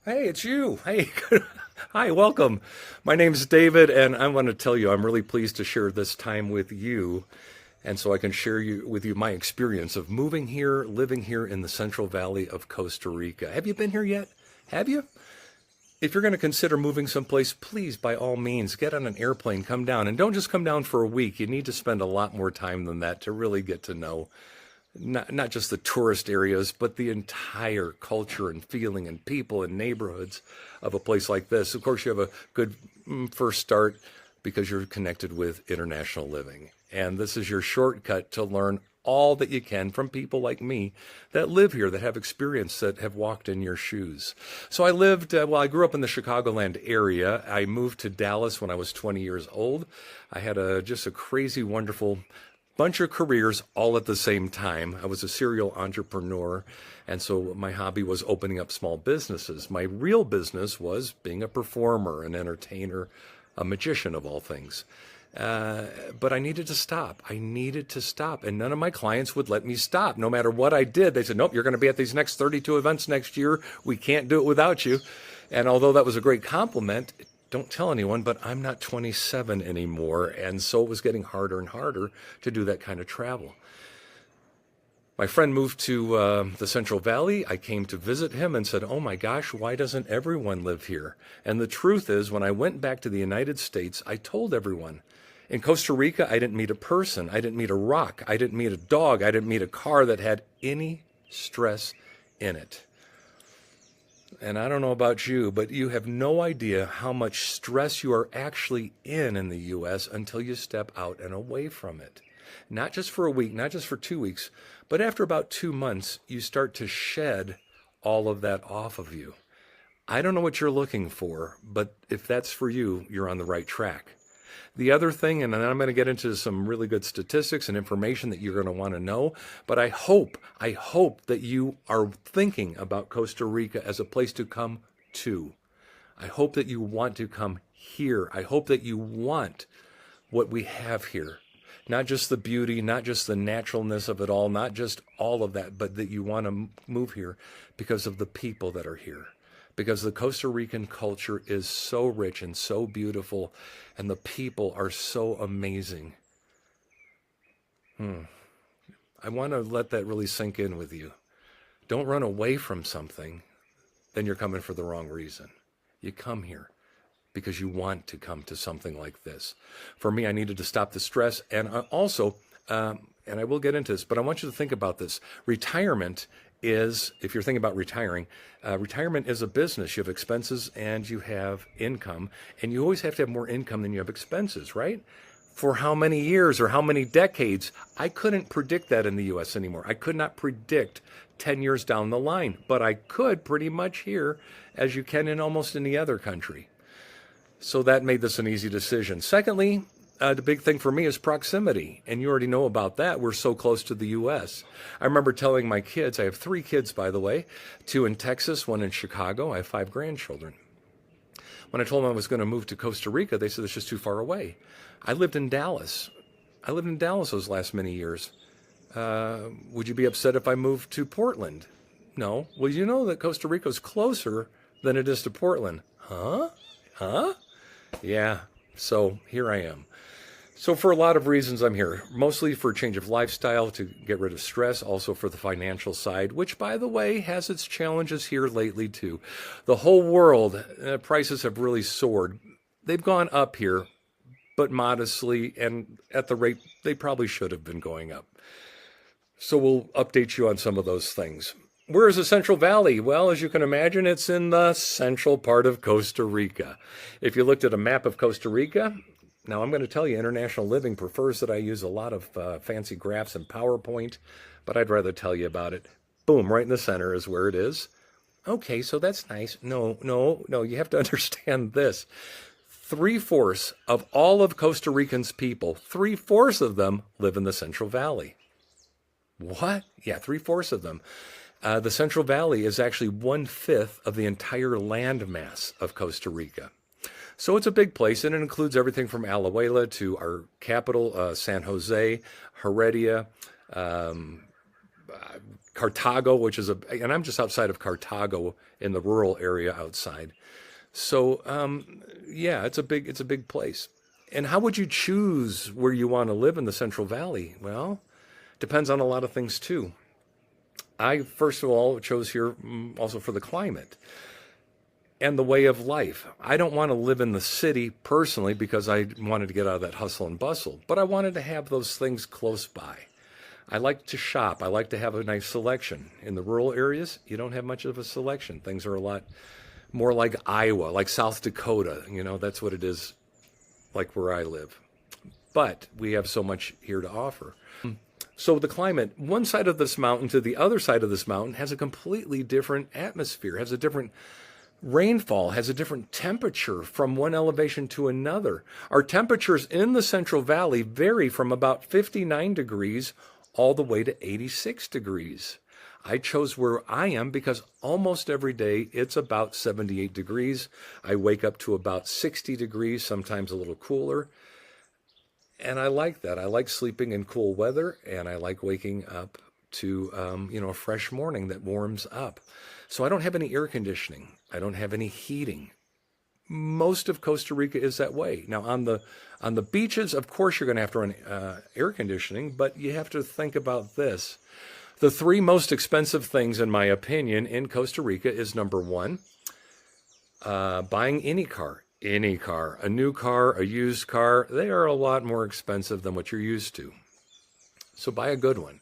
Hey, it's you. Hey, hi, welcome. My name's David, and I want to tell you I'm really pleased to share this time with you, and so I can share with you my experience of moving here, living here in the Central Valley of Costa Rica. Have you been here yet? Have you? If you're going to consider moving someplace, please, by all means, get on an airplane, come down, and don't just come down for a week. You need to spend a lot more time than that to really get to know not just the tourist areas, but the entire culture and feeling and people and neighborhoods of a place like this. Of course, you have a good first start because you're connected with international living. And this is your shortcut to learn all that you can from people like me that live here, that have experience, that have walked in your shoes. So I grew up in the Chicagoland area. I moved to Dallas when I was 20 years old. I had just a crazy, wonderful bunch of careers all at the same time. I was a serial entrepreneur, and so my hobby was opening up small businesses. My real business was being a performer, an entertainer, a magician of all things. But I needed to stop. I needed to stop. And none of my clients would let me stop. No matter what I did, they said, nope, you're going to be at these next 32 events next year. We can't do it without you. And although that was a great compliment, don't tell anyone, but I'm not 27 anymore. And so it was getting harder and harder to do that kind of travel. My friend moved to the Central Valley. I came to visit him and said, oh my gosh, why doesn't everyone live here? And the truth is, when I went back to the United States, I told everyone. In Costa Rica, I didn't meet a person. I didn't meet a rock. I didn't meet a dog. I didn't meet a car that had any stress in it. And I don't know about you, but you have no idea how much stress you are actually in the U.S. until you step out and away from it. Not just for a week, not just for 2 weeks, but after about 2 months, you start to shed all of that off of you. I don't know what you're looking for, but if that's for you, you're on the right track. The other thing, and then I'm going to get into some really good statistics and information that you're going to want to know, but I hope that you are thinking about Costa Rica as a place to come to. I hope that you want to come here. I hope that you want what we have here. Not just the beauty, not just the naturalness of it all, not just all of that, but that you want to move here because of the people that are here. Because the Costa Rican culture is so rich and so beautiful, and the people are so amazing. I want to let that really sink in with you. Don't run away from something, then you're coming for the wrong reason. You come here because you want to come to something like this. For me, I needed to stop the stress, and also, and I will get into this, but I want you to think about this. Retirement is, if you're thinking about retiring, retirement is a business. You have expenses and you have income, and you always have to have more income than you have expenses, right? For how many years or how many decades? I couldn't predict that in the U.S. anymore. I could not predict 10 years down the line, but I could pretty much here, as you can in almost any other country. So that made this an easy decision. Secondly, the big thing for me is proximity, and you already know about that. We're so close to the U.S. I remember telling my kids, I have 3 kids, by the way, 2 in Texas, 1 in Chicago. I have 5 grandchildren. When I told them I was going to move to Costa Rica, they said it's just too far away. I lived in Dallas. Those last many years. Would you be upset if I moved to Portland? No. Well, you know that Costa Rica is closer than it is to Portland. Huh? Yeah. So here I am. So for a lot of reasons, I'm here, mostly for a change of lifestyle, to get rid of stress, also for the financial side, which, by the way, has its challenges here lately, too. The whole world, prices have really soared. They've gone up here, but modestly, and at the rate they probably should have been going up. So we'll update you on some of those things. Where is the Central Valley? Well, as you can imagine, it's in the central part of Costa Rica. If you looked at a map of Costa Rica, now I'm going to tell you, International Living prefers that I use a lot of fancy graphs and PowerPoint, but I'd rather tell you about it. Boom, right in the center is where it is. Okay, so that's nice. No, you have to understand this. 3/4 of all of Costa Rican's people, 3/4 of them live in the Central Valley. What? Yeah, 3/4 of them. The Central Valley is actually 1/5 of the entire landmass of Costa Rica. So it's a big place, and it includes everything from Alajuela to our capital, San Jose, Heredia, Cartago, which is and I'm just outside of Cartago in the rural area outside. So yeah, it's a big place. And how would you choose where you want to live in the Central Valley? Well, depends on a lot of things too. I first of all chose here also for the climate and the way of life. I don't want to live in the city personally because I wanted to get out of that hustle and bustle, but I wanted to have those things close by. I like to shop. I like to have a nice selection. In the rural areas, you don't have much of a selection. Things are a lot more like Iowa, like South Dakota. You know, that's what it is like where I live. But we have so much here to offer. So the climate, one side of this mountain to the other side of this mountain has a completely different atmosphere, has a different rainfall, has a different temperature from one elevation to another. Our temperatures in the Central Valley vary from about 59 degrees all the way to 86 degrees. I chose where I am because almost every day it's about 78 degrees. I wake up to about 60 degrees, sometimes a little cooler. And I like that. I like sleeping in cool weather, and I like waking up to a fresh morning that warms up. So I don't have any air conditioning. I don't have any heating. Most of Costa Rica is that way. Now on the beaches, of course, you're going to have to run air conditioning, but you have to think about this. The three most expensive things, in my opinion, in Costa Rica is number one, buying any car. Any car, a new car, a used car, they are a lot more expensive than what you're used to. So buy a good one.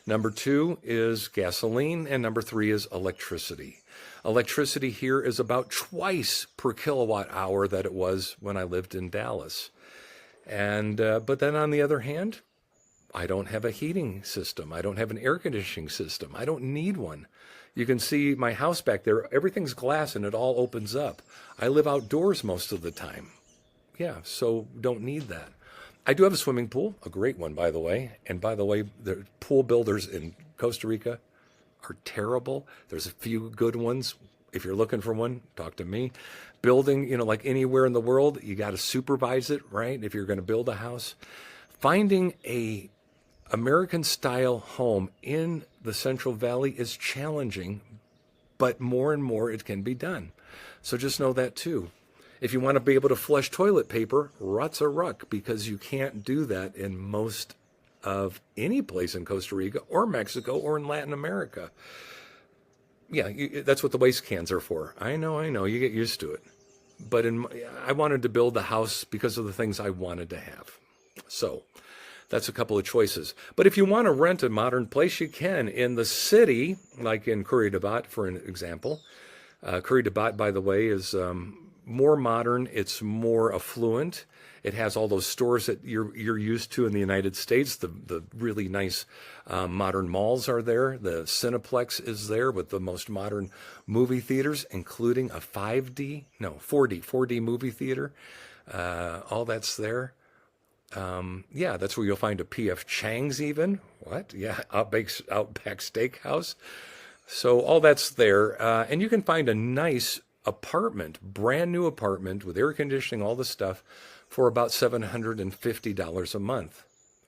Number two is gasoline, and number three is electricity. Electricity here is about twice per kilowatt hour that it was when I lived in Dallas. And but then on the other hand, I don't have a heating system. I don't have an air conditioning system. I don't need one. You can see my house back there. Everything's glass and it all opens up. I live outdoors most of the time. Yeah, so don't need that. I do have a swimming pool, a great one, by the way. And by the way, the pool builders in Costa Rica are terrible. There's a few good ones. If you're looking for one, talk to me. Building, like anywhere in the world, you got to supervise it, right? If you're going to build a house. Finding a American-style home in the Central Valley is challenging, but more and more it can be done. So just know that too. If you want to be able to flush toilet paper, rut's a ruck, because you can't do that in most of any place in Costa Rica or Mexico or in Latin America. Yeah, that's what the waste cans are for. I know, you get used to it. But I wanted to build the house because of the things I wanted to have. So that's a couple of choices. But if you want to rent a modern place, you can. In the city, like in Curridabat, for an example. Curridabat, by the way, is more modern. It's more affluent. It has all those stores that you're used to in the United States. The really nice modern malls are there. The Cineplex is there with the most modern movie theaters, including a 4D movie theater. All that's there. Yeah, that's where you'll find a P.F. Chang's even. What? Yeah, Outback Steakhouse. So all that's there. And you can find a nice apartment, brand new apartment with air conditioning, all the stuff, for about $750 a month.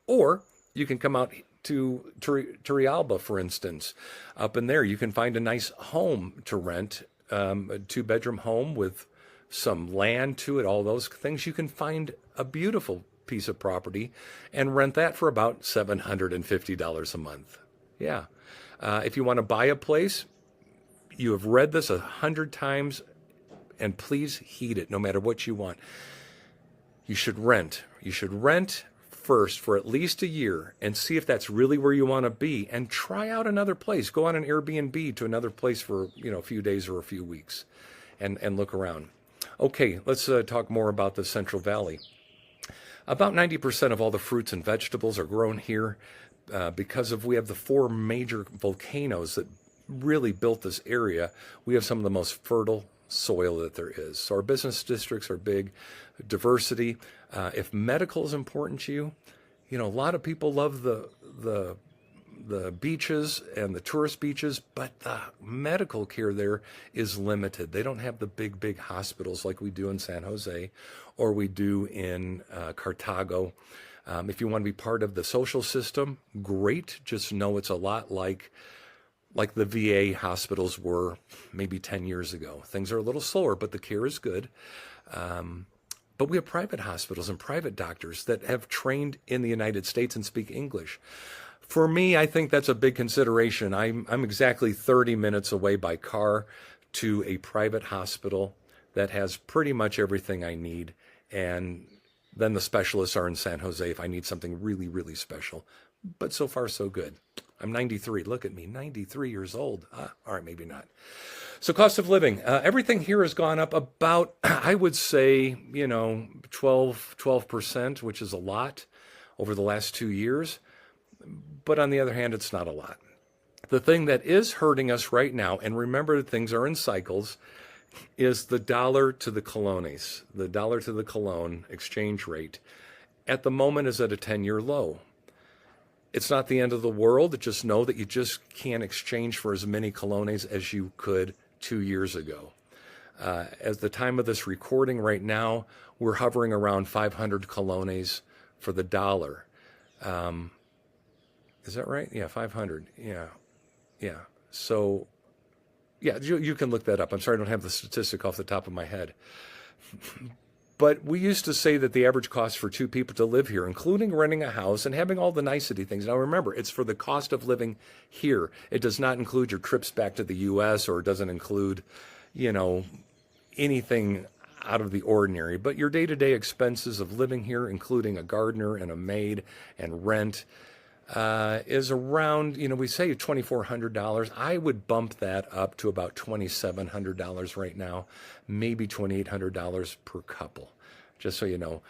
Or you can come out to Turrialba, for instance. Up in there, you can find a nice home to rent, a 2-bedroom home with some land to it, all those things. You can find a beautiful piece of property and rent that for about $750 a month. Yeah. If you want to buy a place, you have read this 100 times, and please heed it no matter what you want. You should rent. You should rent first for at least a year and see if that's really where you want to be, and try out another place. Go on an Airbnb to another place for a few days or a few weeks and look around. Okay, let's talk more about the Central Valley. About 90% of all the fruits and vegetables are grown here because we have the 4 major volcanoes that really built this area. We have some of the most fertile soil that there is. So our business districts are big. Diversity. If medical is important to you, a lot of people love the beaches and the tourist beaches, but the medical care there is limited. They don't have the big hospitals like we do in San Jose or we do in Cartago. If you want to be part of the social system, great. Just know it's a lot like like the VA hospitals were maybe 10 years ago. Things are a little slower, but the care is good. But we have private hospitals and private doctors that have trained in the United States and speak English. For me, I think that's a big consideration. I'm exactly 30 minutes away by car to a private hospital that has pretty much everything I need. And then the specialists are in San Jose if I need something really, really special. But so far, so good. I'm 93. Look at me, 93 years old. All right, maybe not. So cost of living, everything here has gone up about, I would say, 12%, which is a lot over the last 2 years. But on the other hand, it's not a lot. The thing that is hurting us right now, and remember things are in cycles, is the dollar to the colones. The dollar to the colon exchange rate at the moment is at a 10-year low. It's not the end of the world. Just know that you just can't exchange for as many colones as you could 2 years ago. At the time of this recording right now, we're hovering around 500 colones for the dollar. Is that right? Yeah, 500. Yeah. So, yeah, you can look that up. I'm sorry I don't have the statistic off the top of my head. But we used to say that the average cost for two people to live here, including renting a house and having all the nicety things. Now remember, it's for the cost of living here. It does not include your trips back to the U.S. or it doesn't include, anything out of the ordinary. But your day-to-day expenses of living here, including a gardener and a maid and rent, is around, we say $2,400. I would bump that up to about $2,700 right now, maybe $2,800 per couple, just so you know.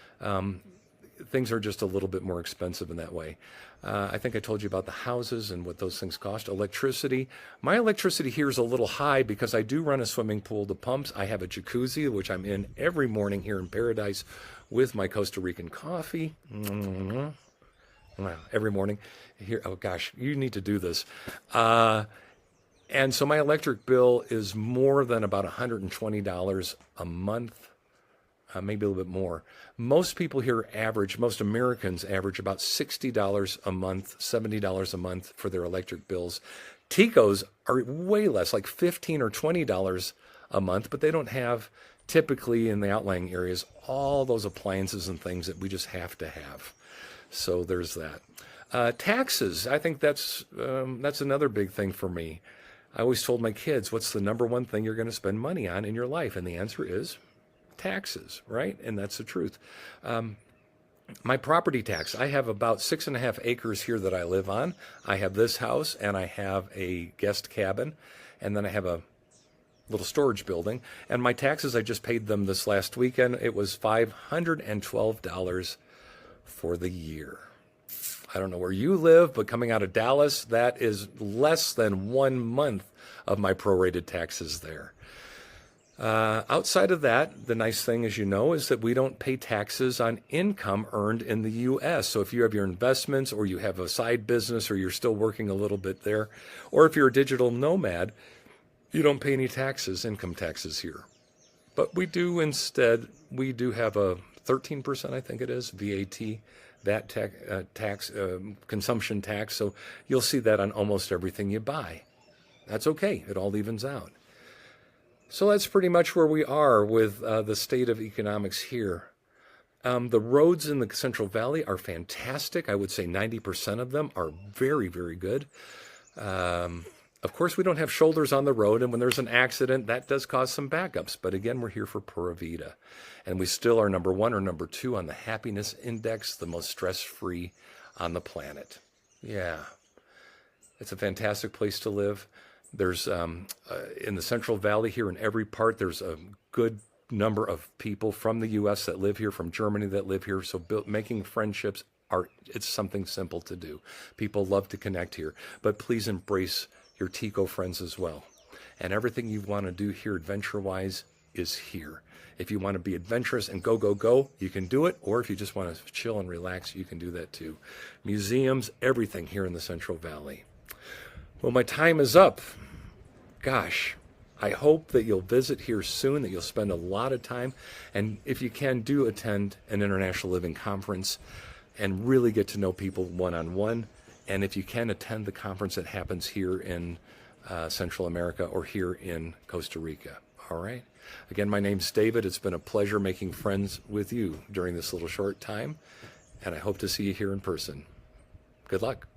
Things are just a little bit more expensive in that way. I think I told you about the houses and what those things cost. Electricity. My electricity here is a little high because I do run a swimming pool to pumps. I have a jacuzzi, which I'm in every morning here in paradise with my Costa Rican coffee. Wow, every morning here. Oh gosh, you need to do this. And so my electric bill is more than about $120 a month, maybe a little bit more. Most people here most Americans average about $60 a month, $70 a month for their electric bills. Ticos are way less, like $15 or $20 a month, but they don't have typically in the outlying areas all those appliances and things that we just have to have. So there's that. Taxes. I think that's another big thing for me. I always told my kids, what's the number one thing you're going to spend money on in your life? And the answer is taxes, right? And that's the truth. My property tax, I have about 6.5 acres here that I live on. I have this house and I have a guest cabin and then I have a little storage building. And my taxes, I just paid them this last weekend. It was $512 for the year. I don't know where you live, but coming out of Dallas, that is less than 1 month of my prorated taxes there. Outside of that, the nice thing, as you know, is that we don't pay taxes on income earned in the U.S. So if you have your investments or you have a side business or you're still working a little bit there, or if you're a digital nomad, you don't pay any taxes, income taxes here. But we do instead, we do have a 13%, I think it is, VAT, tax, consumption tax. So you'll see that on almost everything you buy. That's okay. It all evens out. So that's pretty much where we are with the state of economics here. The roads in the Central Valley are fantastic. I would say 90% of them are very, very good. Of course, we don't have shoulders on the road, and when there's an accident, that does cause some backups. But again, we're here for Pura Vida, and we still are number 1 or number 2 on the happiness index, the most stress-free on the planet. Yeah, it's a fantastic place to live. There's, in the Central Valley here in every part, there's a good number of people from the U.S. that live here, from Germany that live here. So making friendships, it's something simple to do. People love to connect here, but please embrace your Tico friends as well. And everything you want to do here adventure-wise is here. If you want to be adventurous and go, go, go, you can do it. Or if you just want to chill and relax, you can do that too. Museums, everything here in the Central Valley. Well, my time is up. Gosh, I hope that you'll visit here soon, that you'll spend a lot of time. And if you can, do attend an International Living Conference and really get to know people one-on-one. And if you can, attend the conference that happens here in Central America, or here in Costa Rica. All right. Again, my name's David. It's been a pleasure making friends with you during this little short time, and I hope to see you here in person. Good luck.